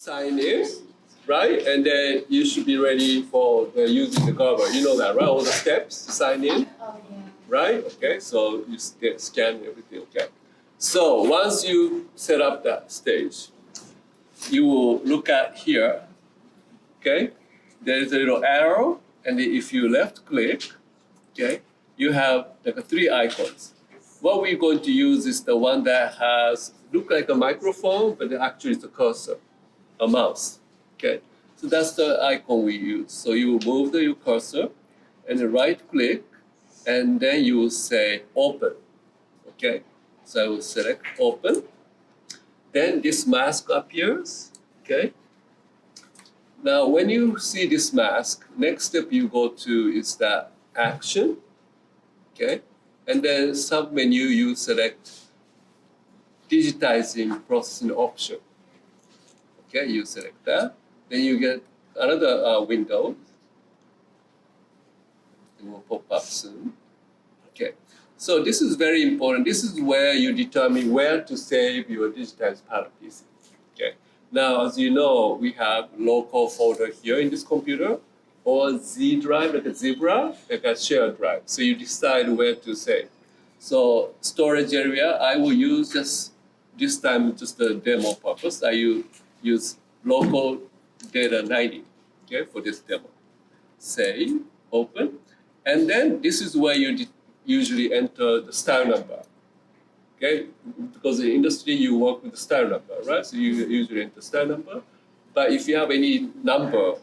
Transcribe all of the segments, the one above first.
sign in, right? And then you should be ready for using the cover. You know that, right? All the steps to sign in, Oh, yeah. right? Okay, so you scan everything, okay. So once you set up that stage, you will look at here, okay? There's a little arrow, and if you left click, okay, you have like three icons. What we're going to use is the one that has, look like a microphone, but actually it's a cursor, a mouse, okay? So that's the icon we use. So you will move your cursor and then right click, and then you will say open, okay? So I will select open. Then this mask appears, okay? Now when you see this mask, next step you go to is that action, okay? And then sub-menu, you select digitizing processing option. Okay, you select that. Then you get another window. It will pop up soon. Okay, so this is very important. This is where you determine where to save your digitized pattern PC. Okay, now as you know, we have local folder here in this computer, or Z drive, like a Zebra, like a shared drive. So you decide where to save. So storage area, I will use just this time just the demo purpose. I use local data 90, okay, for this demo. Save, open, and then this is where you usually enter the style number. Okay, because in the industry you work with the style number, right? So you usually enter style number. But if you have any number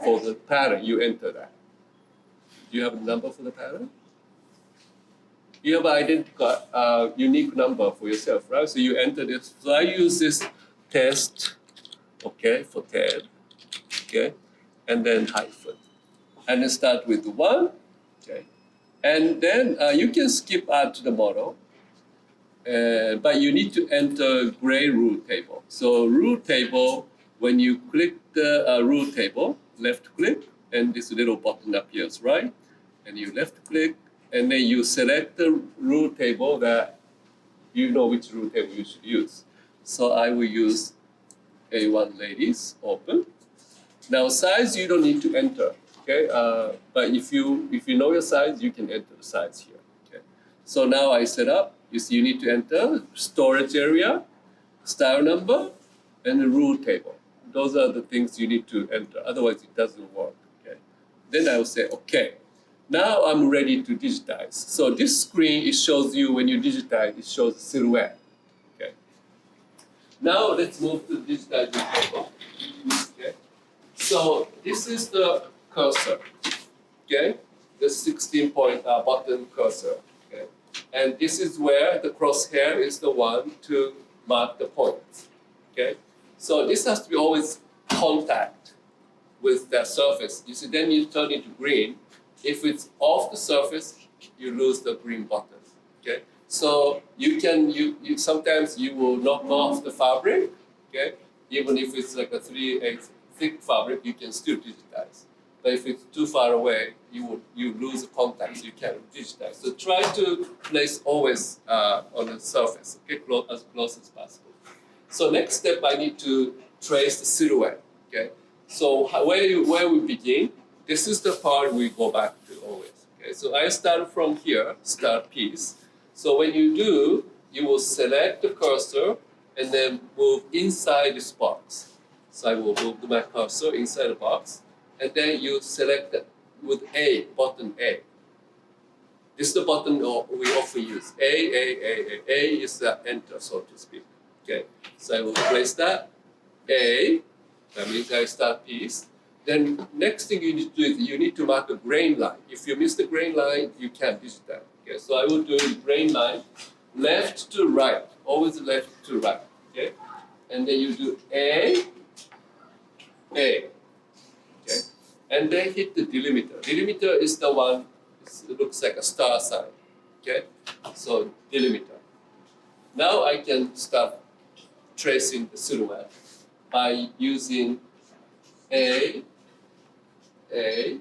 for the pattern, you enter that. Do you have a number for the pattern? You have an identical, unique number for yourself, right? So you enter this. So I use this test, okay, for TED, okay, and then hyphen. And then start with 1, okay. And then you can skip add to the model, but you need to enter gray rule table. So rule table, when you click the rule table, left click, and this little button appears, right? And you left click, and then you select the rule table that you know which rule table you should use. So I will use A1 ladies, open. Now size you don't need to enter, okay? But if you know your size, you can enter the size here, okay? So now I set up, you see you need to enter storage area, style number, and the rule table. Those are the things you need to enter, otherwise it doesn't work, okay? Then I will say, okay. Now I'm ready to digitize. So this screen, it shows you when you digitize, it shows the silhouette. Okay. Now let's move to the digitizing table. Okay. So this is the cursor. Okay. The 16-point button cursor. Okay. And this is where the crosshair is the one to mark the points. Okay. So this has to be always contact with that surface. You see, then you turn it to green. If it's off the surface, you lose the green button. Okay, so you sometimes you will knock off the fabric. Okay, even if it's like a 3/8 thick fabric, you can still digitize. But if it's too far away, you lose the contact, so you can't digitize. So try to place always on the surface. Okay, as close as possible. So next step, I need to trace the silhouette. Okay, so where we begin. This is the part we go back to always. Okay, so I start from here, start piece. So when you do, you will select the cursor and then move inside this box. So I will move my cursor inside the box, and then you select it with A, button A. This is the button we often use. A is the enter, so to speak. Okay, so I will place that. A, that means I start piece. Then next thing you need to do is you need to mark a grain line. If you miss the grain line, you can't digitize. Okay, so I will do grain line, left to right, always left to right. Okay, and then you do A, okay, and then hit the delimiter. Delimiter is the one. It looks like a star sign. Okay, so delimiter. Now I can start tracing the silhouette by using A. Okay.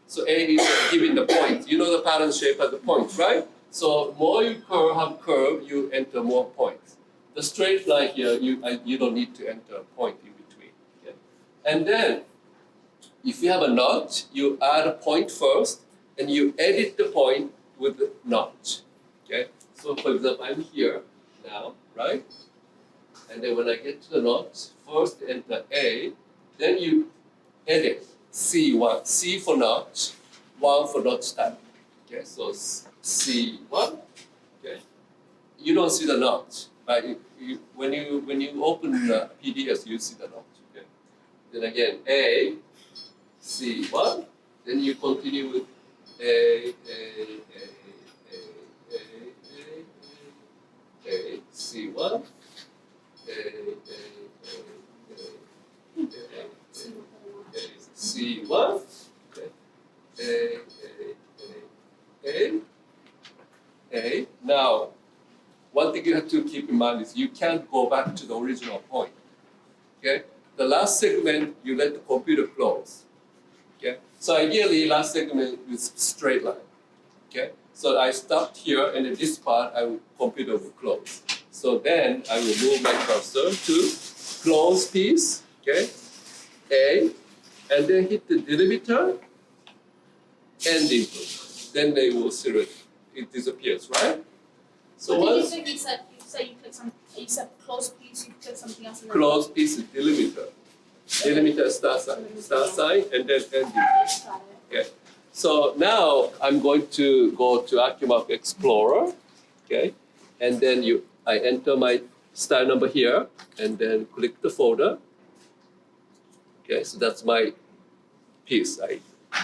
So A is giving the point. You know the pattern shape at the point, right? So more you have curve, you enter more points. the straight line here, you don't need to enter a point in between. Okay? And then, if you have a notch, you add a point first, and you edit the point with the notch. Okay? So, for example, I'm here now, right? And then when I get to the notch, first enter A, then you edit C1, C for notch, 1 for notch type. Okay, so C1. Okay, you don't see the notch, but when you open the PDS, you see the notch. Okay, then again A, C1, then you continue with A, C1. C1, okay. A. Now, one thing you have to keep in mind is you can't go back to the original point. Okay, the last segment you let the computer close. Okay, so ideally last segment is straight line. Okay, so I stopped here, and in this part, computer will close. So then I will move my cursor to close piece, okay, A, and then hit the delimiter and input. Then they will see it disappears, right? So once you said you click some, you said close piece, you click something else. Close piece is delimiter. Delimiter start sign, and then end input. Okay. So now I'm going to go to Accumark Explorer, okay, and then I enter my style number here, and then click the folder. Okay, so that's my piece I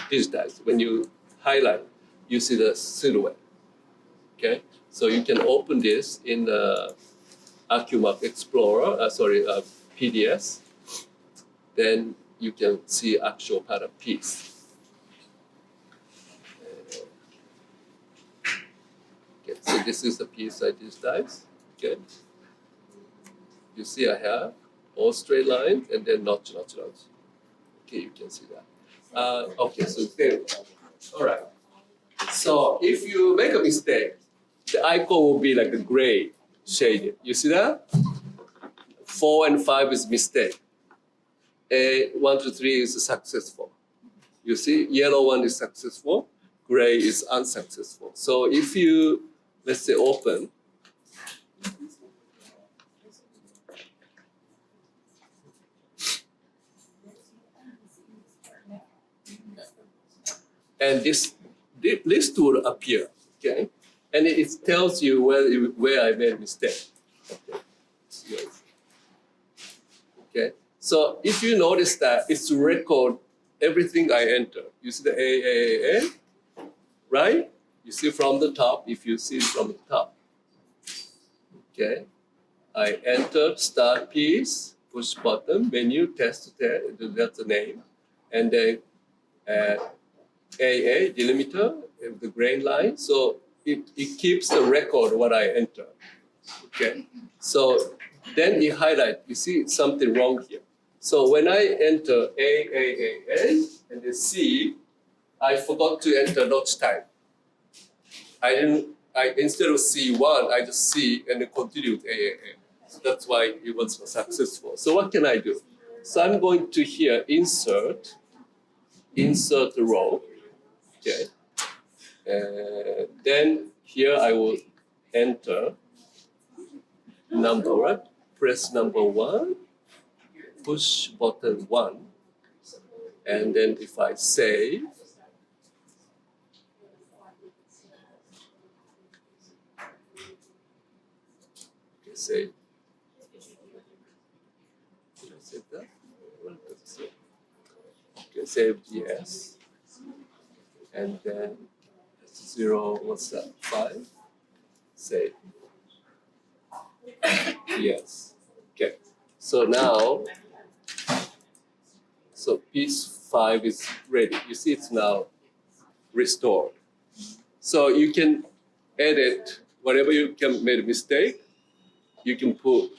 digitized. When you highlight, you see the silhouette. Okay, so you can open this in the Accumark Explorer, PDS. Then you can see actual pattern piece. Okay, so this is the piece I digitized. Okay, you see I have all straight lines and then notch. Okay, you can see that. Okay, so there. All right. So if you make a mistake, the icon will be like a gray shaded. You see that? 4 and 5 is mistake. 1 to 3 is successful. You see, yellow one is successful, gray is unsuccessful. So if you, let's say, open, and this list will appear, okay? And it tells you where I made a mistake. Okay. Yes. Okay. So if you notice that it's record everything I enter. You see the A, right? You see from the top, if you see from the top. Okay. I enter start piece, push button, menu, test, that's the name. And then delimiter, the grain line. So it keeps the record what I enter. Okay. So then you highlight, you see something wrong here. So when I enter A, and then C, I forgot to enter notch type. Instead of C1, I just C and then continue with A. So that's why it was successful. So what can I do? So I'm going to here insert row. Okay. Then here I will enter number, right? Press number 1, push button 1, and then if I save, okay, save. Did I save that? What does it say? Okay, save yes. And then 0, what's that? 5. Save. Yes. Okay. So now, piece 5 is ready. You see it's now restored. So you can edit whatever you can made a mistake. You can put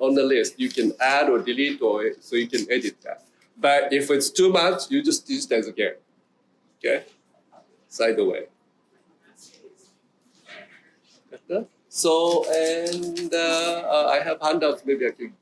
on the list. You can add or delete so you can edit that. But if it's too much, you just digitize again. Okay. Side away. So, and I have handouts, maybe I can